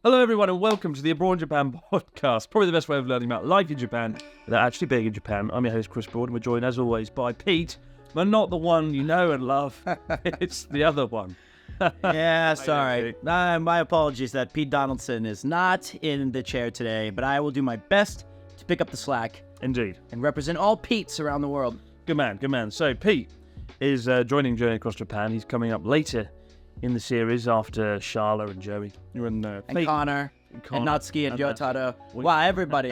Hello everyone and welcome to the Abroad in Japan podcast. Probably the best way of learning about life in Japan without actually being in Japan. I'm your host Chris Broad and we're joined as always by Pete, but not the one you know and love. It's the other one. Yeah, sorry. My apologies that Pete Donaldson is not in the chair today, but I will do my best to pick up the slack. Indeed. And represent all Petes around the world. Good man, good man. So Pete is joining Journey Across Japan. He's coming up later in the series after Sharla and Joey. And Connor, and Natsuki and Yotaro. Wow, everybody.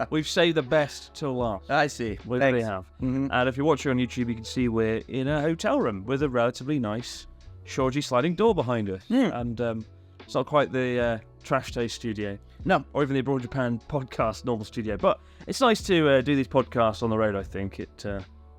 We've saved the best till last. I see. We really have. Mm-hmm. And if you're watching on YouTube, you can see we're in a hotel room with a relatively nice Shoji sliding door behind us. And it's not quite the Trash Day studio. No. Or even the Abroad Japan podcast normal studio. But it's nice to do these podcasts on the road, I think.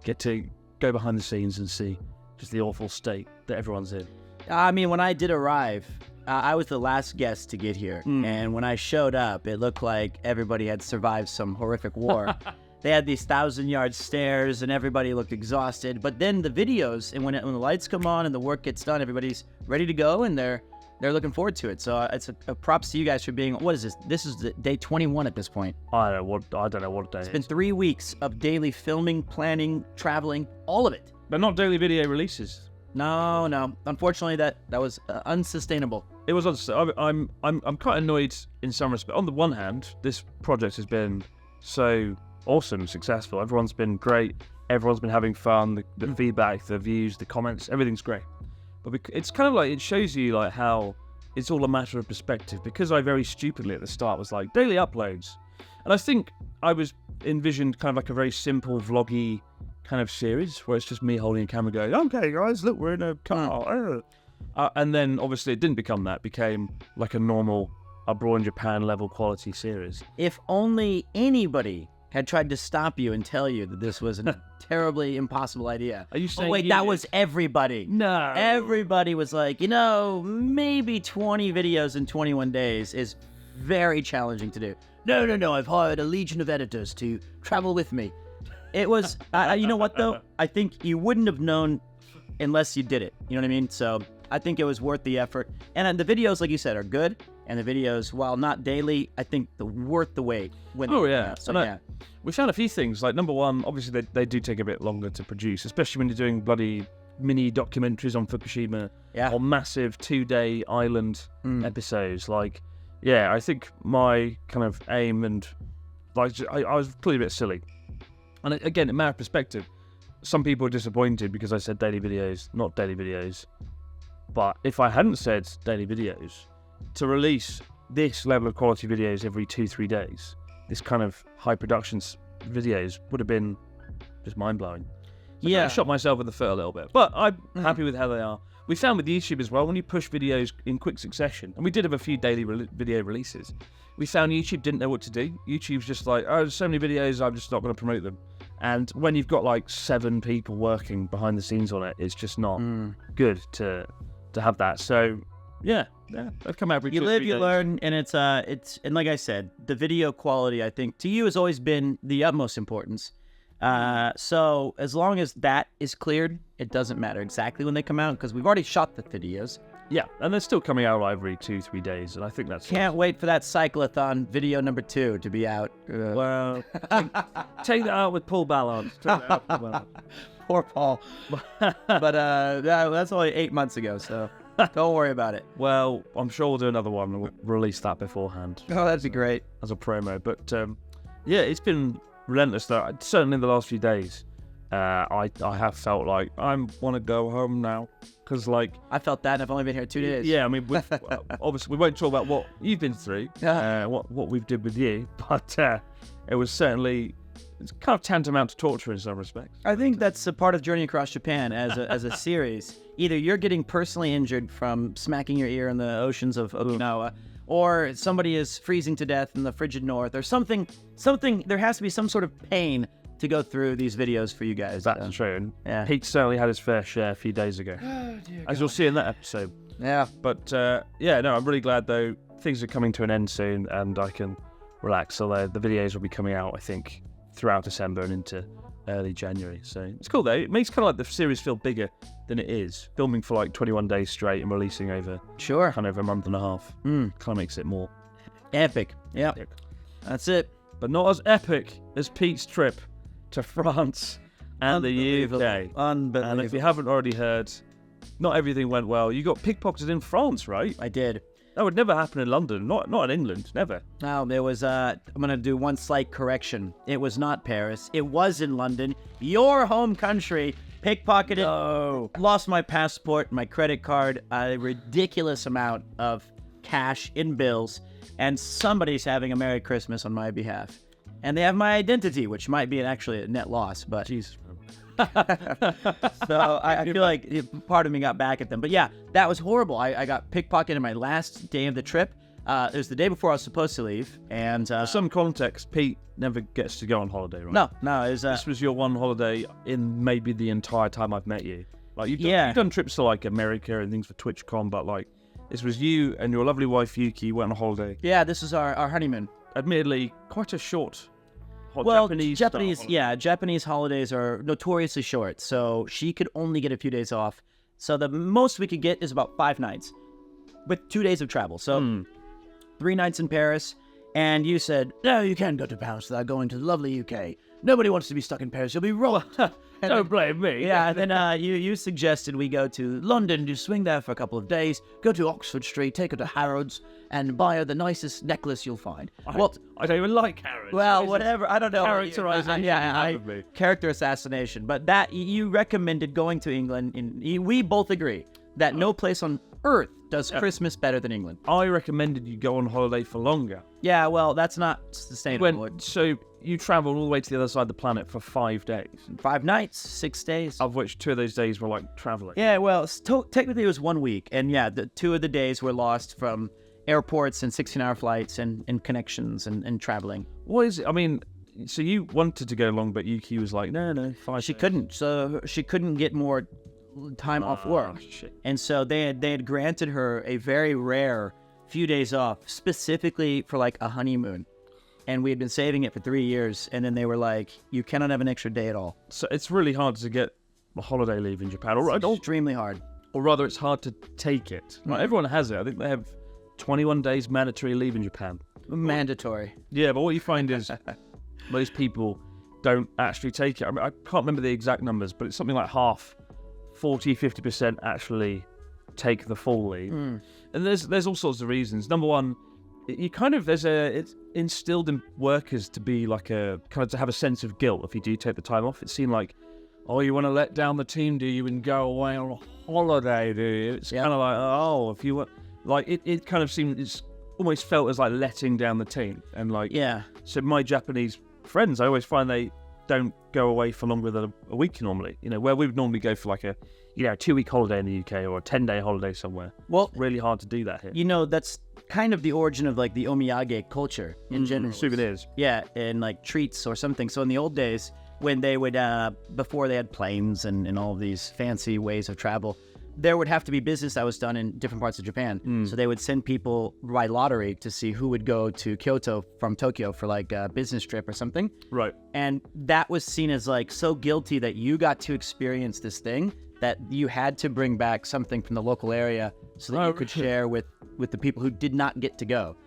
Get to go behind the scenes and see just the awful state that everyone's in. I mean, when I did arrive, I was the last guest to get here. And when I showed up, it looked like everybody had survived some horrific war. They had these 1,000-yard stairs and everybody looked exhausted. But then the videos, and when the lights come on and the work gets done, everybody's ready to go and they're looking forward to it. So it's a props to you guys for being, what is this? This is day 21 at this point. I don't know what day It's been 3 weeks of daily filming, planning, traveling, all of it. But not daily video releases. No. Unfortunately, that was unsustainable. It was. I'm quite annoyed in some respect. On the one hand, this project has been so awesome, successful. Everyone's been great. Everyone's been having fun. The feedback, the views, the comments, everything's great. But it's kind of like it shows you like how it's all a matter of perspective. Because I very stupidly at the start was like daily uploads, and I think I was envisioned kind of like a very simple vloggy kind of series where it's just me holding a camera going, okay guys, look, we're in a car. And then obviously it didn't become that. It became like a normal Abroad in Japan level quality series. If only anybody had tried to stop you and tell you that this was a terribly impossible idea. Are you saying wait, that was everybody. No. Everybody was like, maybe 20 videos in 21 days is very challenging to do. No, I've hired a legion of editors to travel with me. It was, you know what though? I think you wouldn't have known unless you did it. You know what I mean? So I think it was worth the effort. And the videos, like you said, are good. And the videos, while not daily, I think worth the wait. We found a few things. Like number one, obviously they do take a bit longer to produce, especially when you're doing bloody mini documentaries on Fukushima or massive 2-day island episodes. Like, yeah, I think my kind of aim and like I was clearly a bit silly. And again, in matter of perspective, some people are disappointed because I said daily videos, not daily videos. But if I hadn't said daily videos, to release this level of quality videos every 2-3 days, this kind of high production videos would have been just mind-blowing. So I shot myself in the foot a little bit, but I'm happy with how they are. We found with YouTube as well, when you push videos in quick succession, and we did have a few daily video releases, we found YouTube didn't know what to do. YouTube's just like, there's so many videos, I'm just not going to promote them. And when you've got like 7 people working behind the scenes on it, it's just not good to have that. So yeah, I've come out every 2 or 3 live, you days. learn, and it's and like I said, the video quality I think to you has always been the utmost importance. So as long as that is cleared, it doesn't matter exactly when they come out because we've already shot the videos. Yeah, and they're still coming out every 2-3 days, and I think that's... Can't wait for that cyclothon video number 2 to be out. Well, take that out with Paul Ballard. Poor Paul. But that's only 8 months ago, so don't worry about it. Well, I'm sure we'll do another one, and we'll release that beforehand. Oh, that'd be great. As a promo. But, yeah, it's been relentless, though. Certainly in the last few days, I have felt like I want to go home now. Because, like... I felt that, and I've only been here 2 days. Yeah, I mean, obviously, we won't talk about what you've been through, what we've did with you, but it was certainly... It's kind of tantamount to torture in some respects. I think that's a part of Journey Across Japan as a series. Either you're getting personally injured from smacking your ear in the oceans of Okinawa, or somebody is freezing to death in the frigid north, or something. There has to be some sort of pain to go through these videos for you guys. That's true. And Pete certainly had his fair share a few days ago, as you'll see in that episode. Yeah. But I'm really glad though things are coming to an end soon, and I can relax. Although the videos will be coming out, I think, throughout December and into early January. So it's cool though. It makes kind of like the series feel bigger than it is. Filming for like 21 days straight and releasing over kind of a month and a half. Kind of makes it more epic. Yeah, that's it. But not as epic as Pete's trip to France and the UK. Unbelievable. And if you haven't already heard, not everything went well. You got pickpocketed in France, right? I did. That would never happen in London. Not in England. Never. No, there was, I'm going to do one slight correction. It was not Paris. It was in London, your home country. Pickpocketed. No. Lost my passport, my credit card, a ridiculous amount of cash in bills, and somebody's having a Merry Christmas on my behalf. And they have my identity, which might be actually a net loss, but... Jesus. So I feel like part of me got back at them. But yeah, that was horrible. I got pickpocketed on my last day of the trip. It was the day before I was supposed to leave. And for some context, Pete never gets to go on holiday, right? No. It was, this was your one holiday in maybe the entire time I've met you. Like you've done trips to like America and things for TwitchCon, but like this was you and your lovely wife Yuki went on holiday. Yeah, this is our honeymoon. Admittedly, quite a short. Japanese holidays are notoriously short, so she could only get a few days off. So the most we could get is about 5 nights, with 2 days of travel. So 3 nights in Paris, and you said, no, you can't go to Paris without going to the lovely UK. Nobody wants to be stuck in Paris. You'll be robbed. Don't blame me. Yeah, and then you suggested we go to London, to swing there for a couple of days, go to Oxford Street, take her to Harrods, and buy her the nicest necklace you'll find. I don't even like Harrods. Well, whatever. I don't know. Characterization. Character assassination. But that you recommended going to England. We both agree that no place on earth does Christmas better than England. I recommended you go on holiday for longer. Yeah, well, that's not sustainable. So you traveled all the way to the other side of the planet for 5 days. 5 nights, 6 days. Of which 2 of those days were like traveling. Yeah, well, technically it was 1 week. And yeah, the 2 of the days were lost from airports and 16-hour flights and connections and traveling. What is it? I mean, so you wanted to go long, but Yuki was like, no, 5 days. She couldn't. So she couldn't get more time off work. Shit. And so they had granted her a very rare few days off, specifically for like a honeymoon. And we had been saving it for 3 years, and then they were like, you cannot have an extra day at all. So it's really hard to get a holiday leave in Japan. It's extremely hard. Or rather, it's hard to take it. Right, everyone has it. I think they have 21 days mandatory leave in Japan. Mandatory. Yeah, but what you find is most people don't actually take it. I mean, I can't remember the exact numbers, but it's something like half, 40-50% actually take the full leave. And there's all sorts of reasons. Number one, it's instilled in workers to be like to have a sense of guilt if you do take the time off. It seemed like, oh, you want to let down the team, do you, and go away on a holiday, do you? It's kind of like, oh, if you want, like it kind of seemed, it's almost felt as like letting down the team. And like, so my Japanese friends, I always find they don't go away for longer than a week normally, where we would normally go for like a 2-week holiday in the UK or a 10-day holiday somewhere. Well, it's really hard to do that here. That's kind of the origin of like the omage culture in general. Souvenirs. Yeah, and like treats or something. So in the old days, when they would, before they had planes and all of these fancy ways of travel, there would have to be business that was done in different parts of Japan. So they would send people by lottery to see who would go to Kyoto from Tokyo for like a business trip or something. Right. And that was seen as like so guilty that you got to experience this thing that you had to bring back something from the local area so that you could share with the people who did not get to go.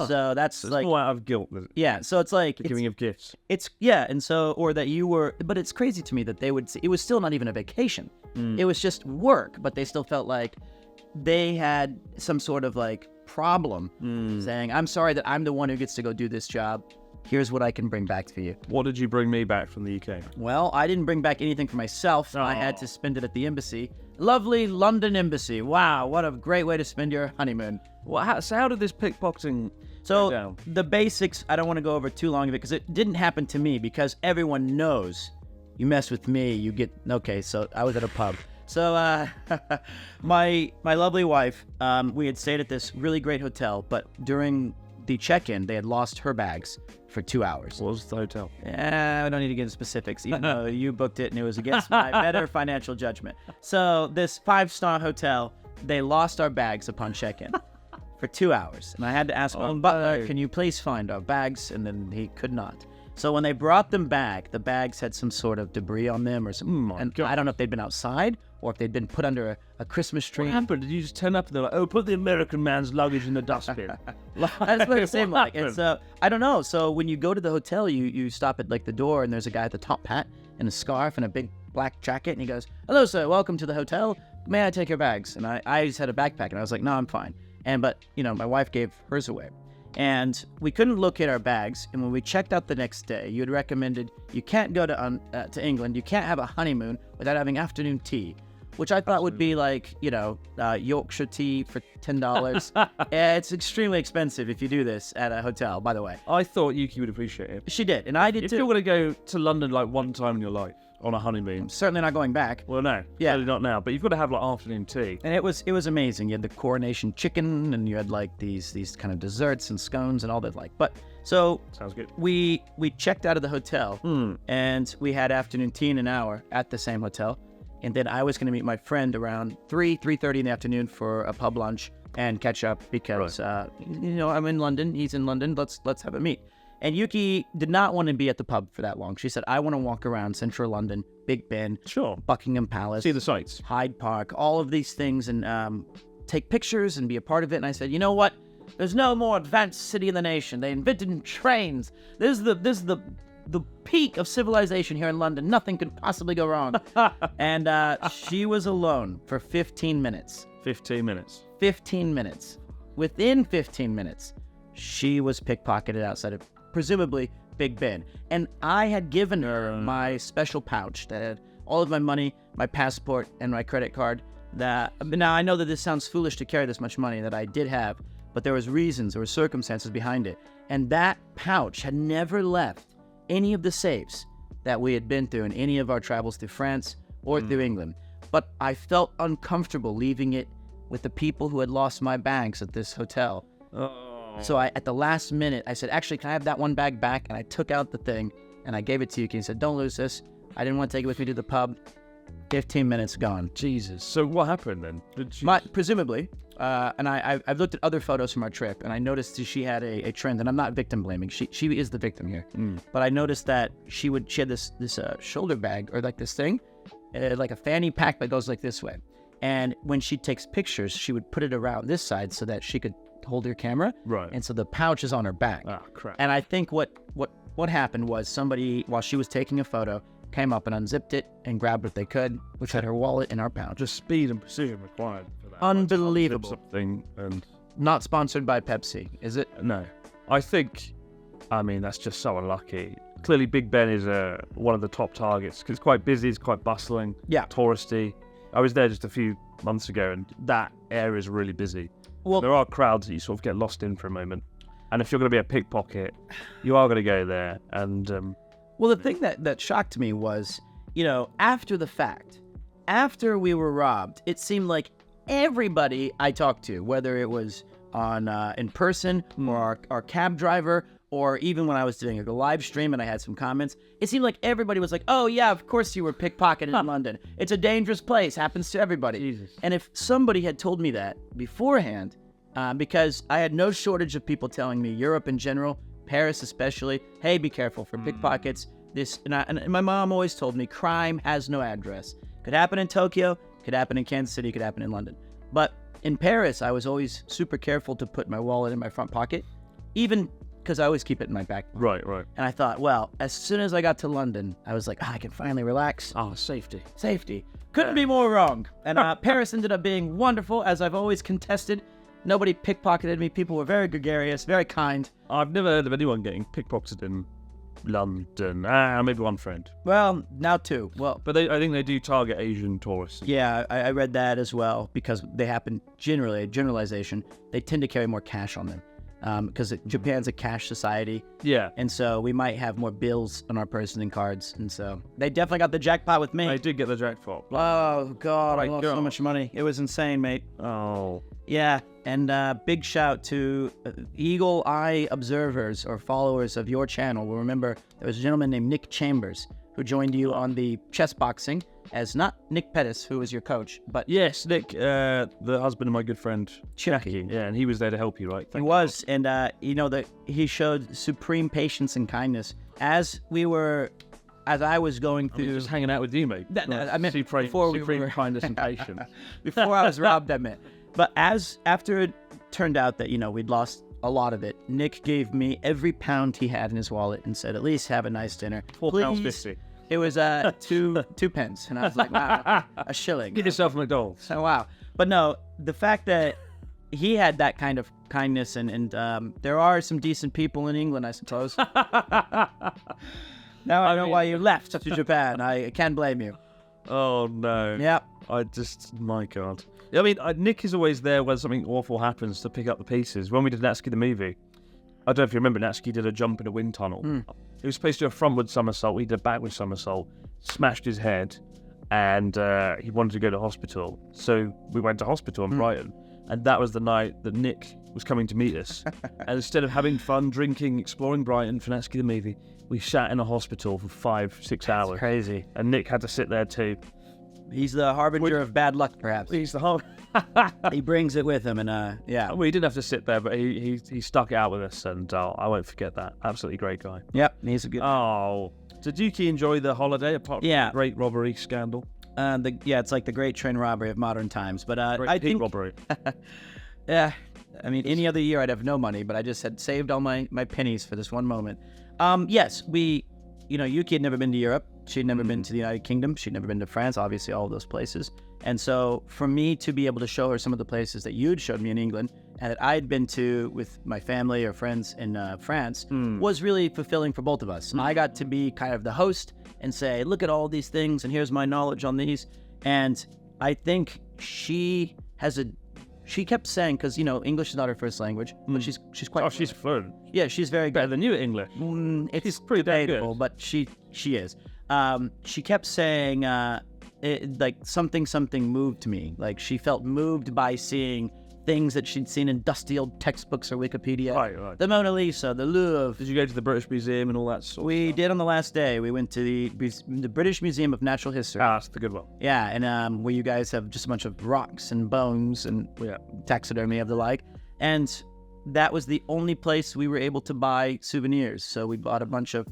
So that's like more out of guilt. Yeah, so it's like the giving of gifts. And so, or that you were, but it's crazy to me that they would. It was still not even a vacation. It was just work, but they still felt like they had some sort of like problem, saying, "I'm sorry that I'm the one who gets to go do this job. Here's what I can bring back for you." What did you bring me back from the UK? Well, I didn't bring back anything for myself. I had to spend it at the embassy. Lovely London embassy. Wow, what a great way to spend your honeymoon. Well, how did this pickpocketing go down? The basics, I don't want to go over too long of it because it didn't happen to me, because everyone knows you mess with me, you get... Okay, so I was at a pub. So my lovely wife, we had stayed at this really great hotel, but during the check-in, they had lost her bags for 2 hours. What was the hotel? I don't need to get into specifics, even though you booked it and it was against my better financial judgment. So this 5-star hotel, they lost our bags upon check-in for 2 hours. And I had to ask my butler, can you please find our bags? And then he could not. So when they brought them back, the bags had some sort of debris on them or something. And God. I don't know if they'd been outside or if they'd been put under a Christmas tree. What happened? Did you just turn up and they're like, oh, put the American man's luggage in the dustbin? That's what it seemed like. And happened? so, I don't know. So when you go to the hotel, you stop at like the door and there's a guy at the top hat and a scarf and a big black jacket. And he goes, hello, sir. Welcome to the hotel. May I take your bags? And I just had a backpack and I was like, no, I'm fine. But my wife gave hers away. And we couldn't locate our bags. And when we checked out the next day, you had recommended you can't go to England. You can't have a honeymoon without having afternoon tea, which I thought would be like, Yorkshire tea for $10. It's extremely expensive if you do this at a hotel, by the way. I thought Yuki would appreciate it. She did, and I did If too. you're going to go to London like one time in your life on a honeymoon, Certainly not going back. well, no, Yeah. certainly not now. But you've got to have like afternoon tea. And it was amazing. You had the coronation chicken, and you had like these kind of desserts and scones and all that. But so Sounds good. we checked out of the hotel, and we had afternoon tea in an hour at the same hotel. And then I was going to meet my friend around 3:30 in the afternoon for a pub lunch and catch up because I'm in London. He's in London. Let's have a meet. And Yuki did not want to be at the pub for that long. She said, I want to walk around central London, Big Ben, Sure. Buckingham Palace, See the sights. Hyde Park, all of these things, and take pictures and be a part of it. And I said, you know what? There's no more advanced city in the nation. They invented trains. This is the peak of civilization here in London. Nothing could possibly go wrong. And she was alone for 15 minutes. 15 minutes. 15 minutes. Within 15 minutes, she was pickpocketed outside of, presumably, Big Ben. And I had given her my special pouch that had all of my money, my passport, and my credit card. Now, I know that this sounds foolish to carry this much money that I did have, but there was reasons, there were circumstances behind it. And that pouch had never left any of the safes that we had been through in any of our travels through France or through England. But I felt uncomfortable leaving it with the people who had lost my bags at this hotel. So at the last minute, I said, actually, can I have that one bag back? And I took out the thing and I gave it to Yuki and said, don't lose this. I didn't want to take it with me to the pub. 15 minutes gone. Jesus. So what happened then? Did she... Presumably, and I've looked at other photos from our trip, and I noticed that she had a trend, and I'm not victim blaming. She is the victim here. But I noticed that she had this shoulder bag, or like this thing, like a fanny pack that goes like this way. And when she takes pictures, she would put it around this side so that she could hold her camera. Right. And so the pouch is on her back. Ah, crap. And I think what happened was somebody, while she was taking a photo, came up and unzipped it and grabbed what they could, which had her wallet in our pouch. Just speed and precision required for that. Unbelievable. Something and Not sponsored by Pepsi, is it? no, I think, that's just so unlucky. Clearly, Big Ben is one of the top targets because it's quite busy, it's quite bustling, Yeah. touristy. I was there just a few months ago, and that area is really busy. Well, There are crowds that you sort of get lost in for a moment, and if you're going to be a pickpocket, you are going to go there. And well, the thing that shocked me was, after the fact, after we were robbed, it seemed like everybody I talked to, whether it was on in person or our cab driver, or even when I was doing a live stream and I had some comments, it seemed like everybody was like, oh yeah, of course you were pickpocketed in London. It's a dangerous place, happens to everybody. Jesus. And if somebody had told me that beforehand, because I had no shortage of people telling me, Europe in general, Paris especially, hey, be careful for pickpockets. And my mom always told me crime has no address. Could happen in Tokyo, could happen in Kansas City, could happen in London. But in Paris, I was always super careful to put my wallet in my front pocket, even because I always keep it in my back pocket. right. And I thought, well, as soon as I got to London, I was like, I can finally relax. Oh, safety. Safety. Couldn't be more wrong. And Paris ended up being wonderful, as I've always contested. Nobody pickpocketed me. People were very gregarious, very kind. I've never heard of anyone getting pickpocketed in London. Maybe one friend. Well, now two. Well, But I think they do target Asian tourists. yeah, I read that as well, because they happen generalization, they tend to carry more cash on them. Because Japan's a cash society, Yeah. and so we might have more bills on our person than cards, and so they definitely got the jackpot with me. They did get the jackpot. Oh, God, I My lost so God. much money. It was insane, mate. Oh. Yeah, and big shout to Eagle Eye observers or followers of your channel. We'll remember there was a gentleman named Nick Chambers who joined you on the chess boxing as not Nick Pettis, who was your coach, but Yes, Nick, the husband of my good friend Chucky. Yeah, and he was there to help you, right? He was, and that he showed supreme patience and kindness as I was going through, just hanging out with you, mate. I meant supreme kindness and patience. Before I was robbed, I meant. But after it turned out that we'd lost a lot of it, Nick gave me every pound he had in his wallet and said, "At least have a nice dinner." £4.50. It was two pence, and I was like, "Wow, a shilling." Get yourself a McDonald's. So wow. But no, the fact that he had that kind of kindness, and there are some decent people in England, I suppose. Now I know why you left to Japan. I can't blame you. Oh no. Yep. My God. I mean, Nick is always there when something awful happens to pick up the pieces. When we did Natsuki the movie, I don't know if you remember, Natsuki did a jump in a wind tunnel. He was supposed to do a frontward somersault. He did a backward somersault, smashed his head, and he wanted to go to hospital. So we went to hospital in Brighton, and that was the night that Nick was coming to meet us. And instead of having fun, drinking, exploring Brighton for Natsuki the movie, we sat in a hospital for 5-6 hours. That's crazy. And Nick had to sit there too. He's the harbinger of bad luck, perhaps. He's the He brings it with him, and yeah. Well, he didn't have to sit there, but he stuck it out with us, and I won't forget that. Absolutely great guy. Yep, he's a good. Oh, did Yuki enjoy the holiday apart from the great robbery scandal? It's like the great train robbery of modern times. But I think robbery. Yeah, I mean, any other year I'd have no money, but I just had saved all my pennies for this one moment. Yes, Yuki had never been to Europe. She'd never been to the United Kingdom. She'd never been to France, obviously, all of those places. And so for me to be able to show her some of the places that you'd showed me in England and that I'd been to with my family or friends in France was really fulfilling for both of us. I got to be kind of the host and say, look at all these things, and here's my knowledge on these. And I think she kept saying, because English is not her first language, but she's quite. Oh, she's fluent. Yeah, she's very better good. than you at English. It's pretty debatable, but she is. She kept saying like something moved me. Like she felt moved by seeing things that she'd seen in dusty old textbooks or Wikipedia. Right. The Mona Lisa, the Louvre. Did you go to the British Museum and all that sort of stuff? Did on the last day. We went to the British Museum of Natural History. Ah, that's the good one. Yeah, and where you guys have just a bunch of rocks and bones and taxidermy of the like. And that was the only place we were able to buy souvenirs. So we bought a bunch of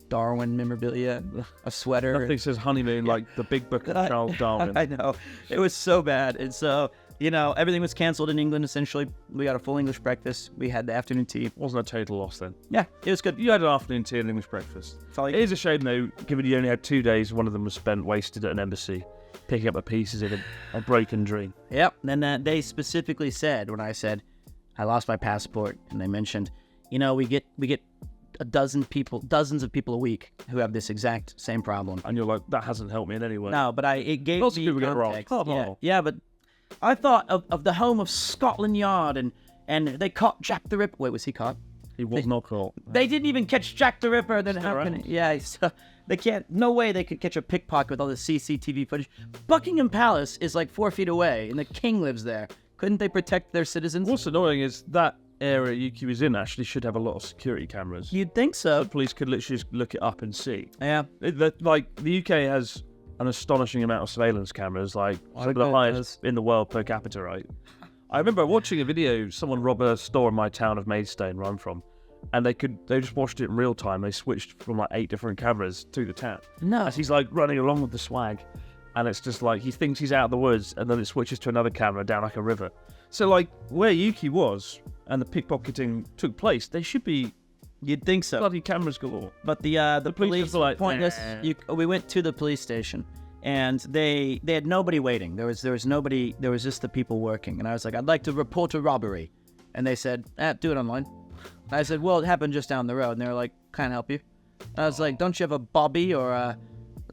Darwin memorabilia, a sweater. Nothing says honeymoon like the big book of Charles Darwin. I know. It was so bad. And so, everything was canceled in England, essentially. We got a full English breakfast. We had the afternoon tea. Wasn't a total loss then. Yeah, it was good. You had an afternoon tea and English breakfast. It is a shame, though, given you only had 2 days, one of them was spent wasted at an embassy, picking up the pieces in a broken dream. Yep. And they specifically said, when I said, I lost my passport, and they mentioned, we get dozens of people a week who have this exact same problem. And you're like, that hasn't helped me in any way. No, but it gave Lots me of people context. get it wrong. Yeah, but I thought of the home of Scotland Yard, and they caught Jack the Ripper. Wait, was he caught? He was not caught. They didn't even catch Jack the Ripper. Then Still how can around. Yeah, so they can't. No way they could catch a pickpocket with all the CCTV footage. Buckingham Palace is like 4 feet away, and the king lives there. Couldn't they protect their citizens? What's annoying is that area Yuki was in actually should have a lot of security cameras. You'd think so. The police could literally just look it up and see. Yeah. Like, the UK has an astonishing amount of surveillance cameras, like some of the highest in the world per capita, right? I remember watching a video, someone robbed a store in my town of Maidstone, where I'm from, and they just watched it in real time. They switched from like 8 different cameras to the town. No. As he's like running along with the swag, and it's just like he thinks he's out of the woods, and then it switches to another camera down like a river. So like where Yuki was and the pickpocketing took place, they should be. You'd think so. Bloody cameras galore. But the police were like, pointless. nah. We went to the police station, and they had nobody waiting. There was nobody. There was just the people working. And I was like, I'd like to report a robbery, and they said, do it online. And I said, well, it happened just down the road, and they were like, can't help you. And I was like, don't you have a bobby or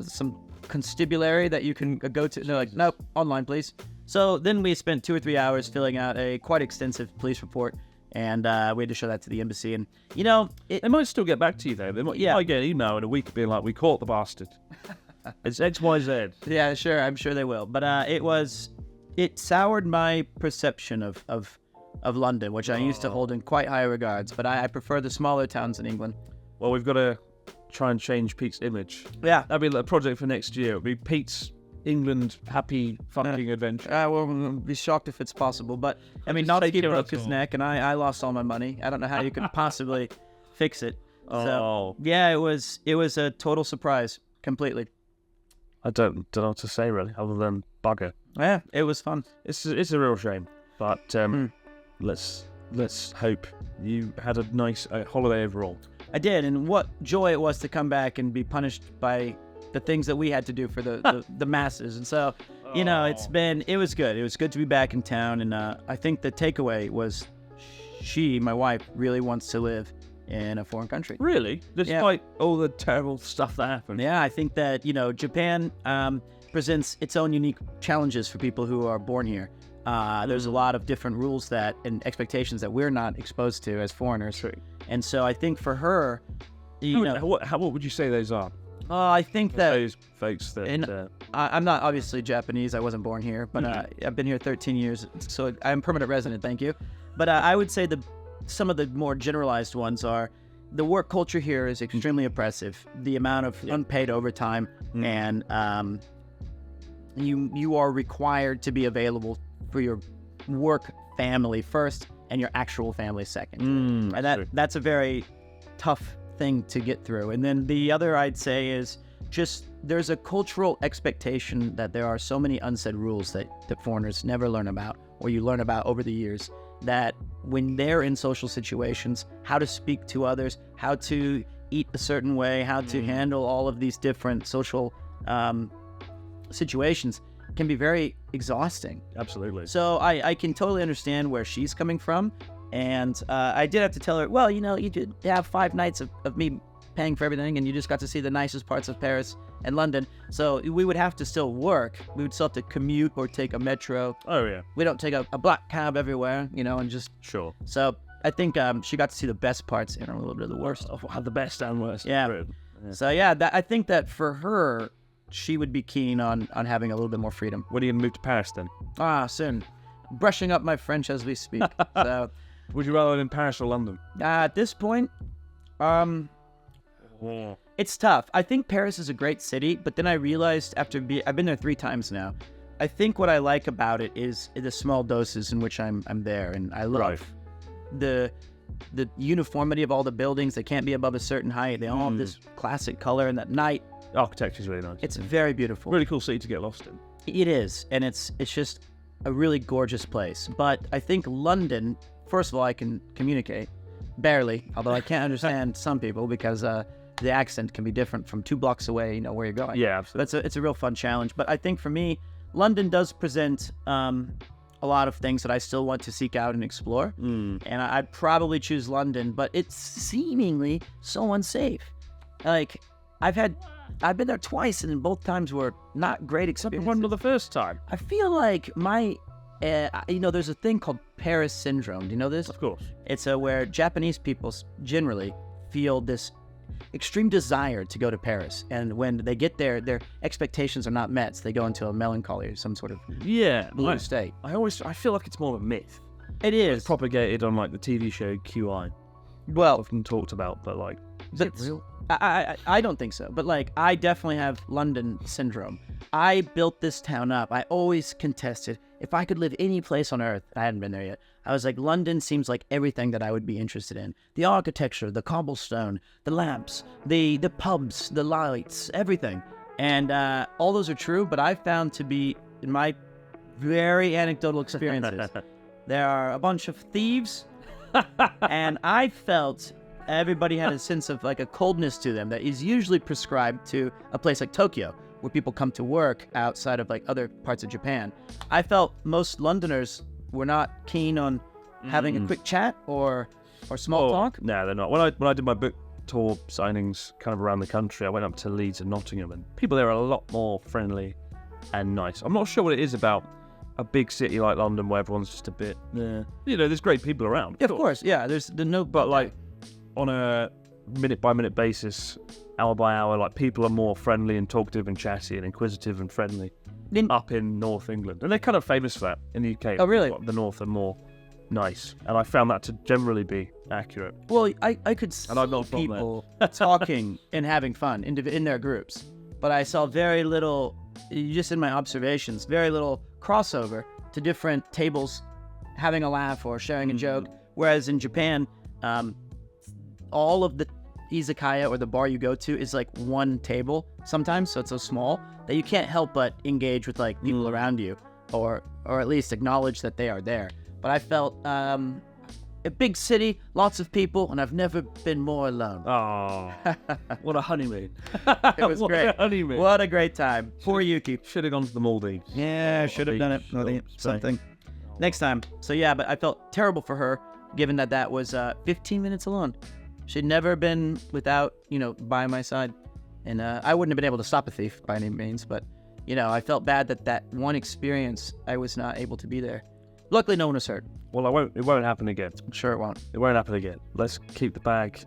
some constabulary that you can go to? And they're like, nope, online, please. So then we spent 2 or 3 hours filling out a quite extensive police report. And we had to show that to the embassy. And, they might still get back to you, though. They might, you might get an email in a week being like, we caught the bastard. It's XYZ. Yeah, sure. I'm sure they will. But it soured my perception of London, which I used to hold in quite high regards. But I prefer the smaller towns in England. Well, we've got to try and change Pete's image. Yeah. That'd be a project for next year. It'll be Pete's England happy fucking adventure. Well, I'll be shocked if it's possible. But, I mean, Nazi broke his neck, and I lost all my money. I don't know how you could possibly fix it. So, yeah, it was a total surprise, completely. I don't know what to say really, other than bugger. Yeah, it was fun. It's a real shame, but let's hope you had a nice holiday overall. I did, and what joy it was to come back and be punished by the things that we had to do for the masses. And so, it was good. It was good to be back in town, and I think the takeaway was my wife, really wants to live in a foreign country. Really? Despite all the terrible stuff that happened? Yeah, I think that, Japan presents its own unique challenges for people who are born here. There's a lot of different rules and expectations that we're not exposed to as foreigners. True. And so I think for her, what would you say those are? I think that those folks that I'm not obviously Japanese. I wasn't born here, but I've been here 13 years, so I'm permanent resident. Thank you. But I would say some of the more generalized ones are the work culture here is extremely oppressive. The amount of unpaid overtime, and you are required to be available for your work family first and your actual family second. And that's a very tough thing to get through. And then the other I'd say is just there's a cultural expectation that there are so many unsaid rules that foreigners never learn about, or you learn about over the years, that when they're in social situations, how to speak to others, how to eat a certain way, how to handle all of these different social situations can be very exhausting. Absolutely. So I can totally understand where she's coming from. And I did have to tell her, well, you did have 5 nights of me paying for everything, and you just got to see the nicest parts of Paris and London. So we would have to still work. We would still have to commute or take a metro. Oh, yeah. We don't take a black cab everywhere, and just... Sure. So I think she got to see the best parts and a little bit of the worst. The best and worst. Yeah. So, I think that for her, she would be keen on having a little bit more freedom. When are you going to move to Paris then? Soon. Brushing up my French as we speak. So... Would you rather live in Paris or London? At this point, it's tough. I think Paris is a great city, but then I realized I've been there 3 times now. I think what I like about it is the small doses in which I'm there, and I love the uniformity of all the buildings. They can't be above a certain height. They all have this classic color, and that night architecture is really nice. It's very beautiful. Really cool city to get lost in. It is, and it's just a really gorgeous place. But I think London. First of all, I can communicate, barely, although I can't understand some people because the accent can be different from 2 blocks away, where you're going. Yeah, absolutely. It's a real fun challenge. But I think for me, London does present a lot of things that I still want to seek out and explore. And I'd probably choose London, but it's seemingly so unsafe. Like, I've been there twice, and both times were not great experiences. What happened the first time? I feel like there's a thing called Paris syndrome. Do you know this? Of course. It's where Japanese people generally feel this extreme desire to go to Paris, and when they get there, their expectations are not met, so they go into a melancholy or some sort of blue state. I feel like it's more of a myth. It is. It's propagated on the TV show QI. Well, often talked about, but is it real? I don't think so, but I definitely have London syndrome. I built this town up. I always contested if I could live any place on earth. I hadn't been there yet. I was like, London seems like everything that I would be interested in. The architecture, the cobblestone, the lamps, the pubs, the lights, everything. And all those are true, but I found to be, in my very anecdotal experiences, there are a bunch of thieves, and I felt everybody had a sense of a coldness to them that is usually prescribed to a place like Tokyo, where people come to work outside of other parts of Japan. I felt most Londoners were not keen on having a quick chat or small talk. No, they're not. When I did my book tour signings kind of around the country, I went up to Leeds and Nottingham, and people there are a lot more friendly and nice. I'm not sure what it is about a big city like London where everyone's just a bit, there's great people around. Of course, yeah. There's no, but on a minute-by-minute basis, hour-by-hour, people are more friendly and talkative and chatty and inquisitive and friendly up in North England. And they're kind of famous for that in the UK. Oh, really? The North are more nice. And I found that to generally be accurate. Well, I could see people talking and having fun in their groups. But I saw very little, just in my observations, very little crossover to different tables having a laugh or sharing a joke. Whereas in Japan, all of the izakaya or the bar you go to is like one table sometimes, so it's so small that you can't help but engage with like people around you, or at least acknowledge that they are there. But I felt a big city, lots of people, and I've never been more alone. Oh, what a honeymoon. It was great. What a honeymoon. What a great time. Poor Yuki. Should have gone to the Maldives. Yeah, should have done it. Something. Next time. So yeah, but I felt terrible for her, given that was 15 minutes alone. She'd never been without, by my side. And I wouldn't have been able to stop a thief by any means, but, I felt bad that one experience, I was not able to be there. Luckily, no one was hurt. Well, it won't happen again. I'm sure it won't. It won't happen again. Let's keep the bag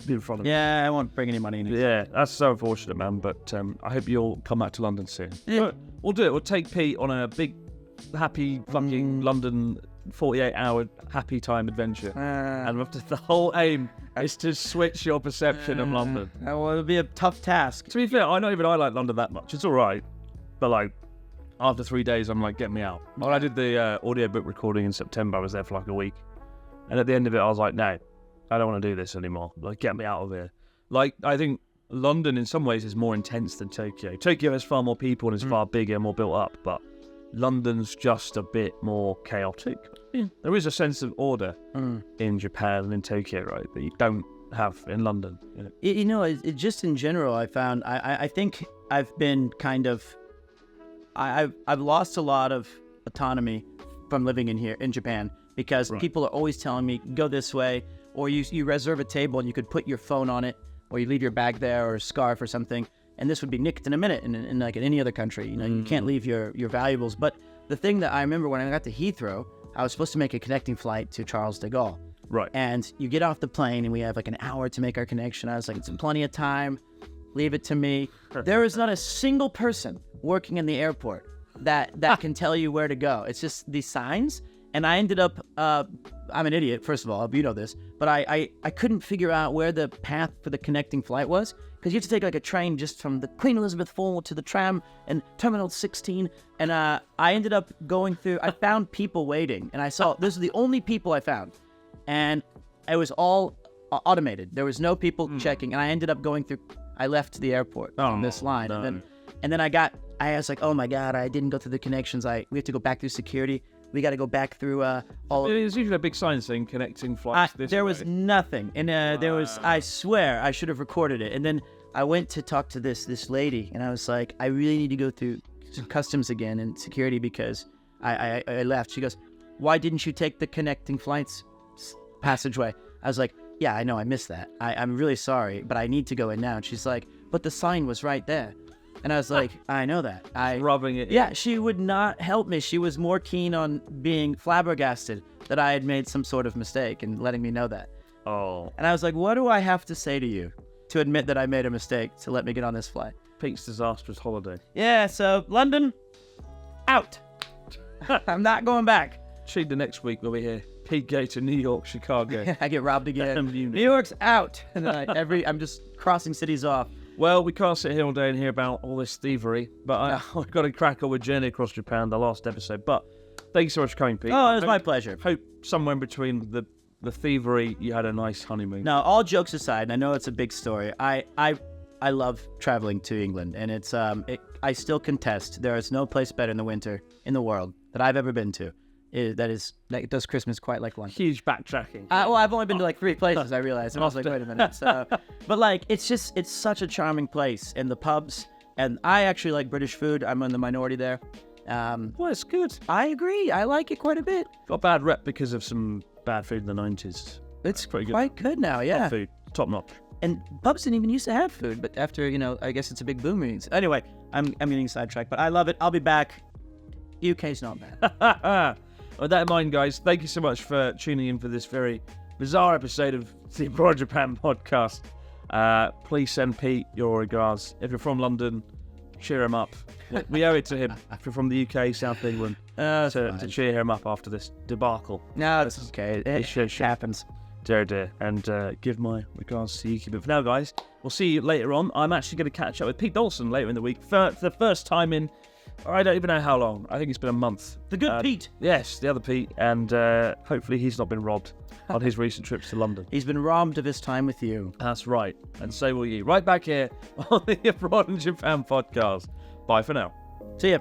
in front of Yeah, I won't bring any money in. Yeah, that's so unfortunate, man. But I hope you'll come back to London soon. Yeah. We'll do it. We'll take Pete on a big, happy, fucking London 48-hour happy time adventure. And the whole aim is to switch your perception of London. Well, it'll be a tough task. To be fair, I like London that much. It's all right. But, like, after 3 days, I'm like, get me out. When I did the audiobook recording in September, I was there for like a week. And at the end of it, I was like, no, I don't want to do this anymore. Like, get me out of here. Like, I think London in some ways is more intense than Tokyo. Tokyo has far more people and is far bigger, more built up. But London's just a bit more chaotic. Yeah. There is a sense of order in Japan and in Tokyo, right, that you don't have in London. It just in general, I found, I think I've been kind of... I've lost a lot of autonomy from living in Japan, because people are always telling me, go this way, or you reserve a table and you could put your phone on it, or you leave your bag there or a scarf or something, and this would be nicked in a minute in like in any other country. You can't leave your valuables. But the thing that I remember when I got to Heathrow, I was supposed to make a connecting flight to Charles de Gaulle. Right. And you get off the plane and we have like an hour to make our connection. I was like, it's plenty of time. Leave it to me. There is not a single person working in the airport that can tell you where to go. It's just these signs. And I ended up, I'm an idiot, first of all, you know this, but I couldn't figure out where the path for the connecting flight was, because you have to take like a train just from the Queen Elizabeth Fall to the tram and Terminal 16. And I ended up going through, I found people waiting, and I saw, those are the only people I found. And it was all automated. There was no people checking. And I ended up going through, I left the airport on this line. No. And then I was like, oh my God, I didn't go through the connections. We have to go back through security. We got to go back through all. There's usually a big sign saying connecting flights this way. There was nothing. And there was, I swear, I should have recorded it. And then I went to talk to this lady, and I was like, I really need to go through customs again and security because I left. She goes, why didn't you take the connecting flights passageway? I was like, yeah, I know, I missed that. I'm really sorry, but I need to go in now. And she's like, but the sign was right there. And I was like, I know that. Rubbing it. Yeah, she would not help me. She was more keen on being flabbergasted that I had made some sort of mistake and letting me know that. Oh. And I was like, what do I have to say to you to admit that I made a mistake to let me get on this flight? Pete's disastrous holiday. Yeah, so London, out. I'm not going back. Cheat the next week we'll be here. Pete Gay to New York, Chicago. I get robbed again. New York's out. And then I'm just crossing cities off. Well, we can't sit here all day and hear about all this thievery, but I've got to crack on with Journey Across Japan, the last episode. But thank you so much for coming, Pete. Oh, it was my pleasure. Hope somewhere in between the thievery, you had a nice honeymoon. No, all jokes aside, and I know it's a big story. I love traveling to England, and it's I still contest there is no place better in the winter in the world that I've ever been to. That does Christmas quite like London. Huge backtracking. Well, I've only been to like 3 places, I realized. And I was like, wait a minute. So, but like, it's such a charming place. And the pubs, and I actually like British food. I'm in the minority there. Well, it's good. I agree. I like it quite a bit. Got a bad rep because of some bad food in the 90s. It's pretty quite good now, yeah. Top food, top notch. And pubs didn't even used to have food, but after, I guess it's a big boom. Anyway, I'm getting sidetracked, but I love it. I'll be back. UK's not bad. With that in mind, guys, thank you so much for tuning in for this very bizarre episode of the Abroad Japan podcast. Please send Pete your regards. If you're from London, cheer him up. We owe it to him. If you're from the UK, South England, to cheer him up after this debacle. No, it's okay. It happens. Dear. And give my regards to Yuki. But for now, guys, we'll see you later on. I'm actually going to catch up with Pete Dawson later in the week for the first time in I don't even know how long. I think it's been a month. The good Pete. Yes, the other Pete, and hopefully he's not been robbed on his recent trips to London. He's been robbed of his time with you. That's right, and so will you. Right back here on the Abroad in Japan podcast. Bye for now. See ya.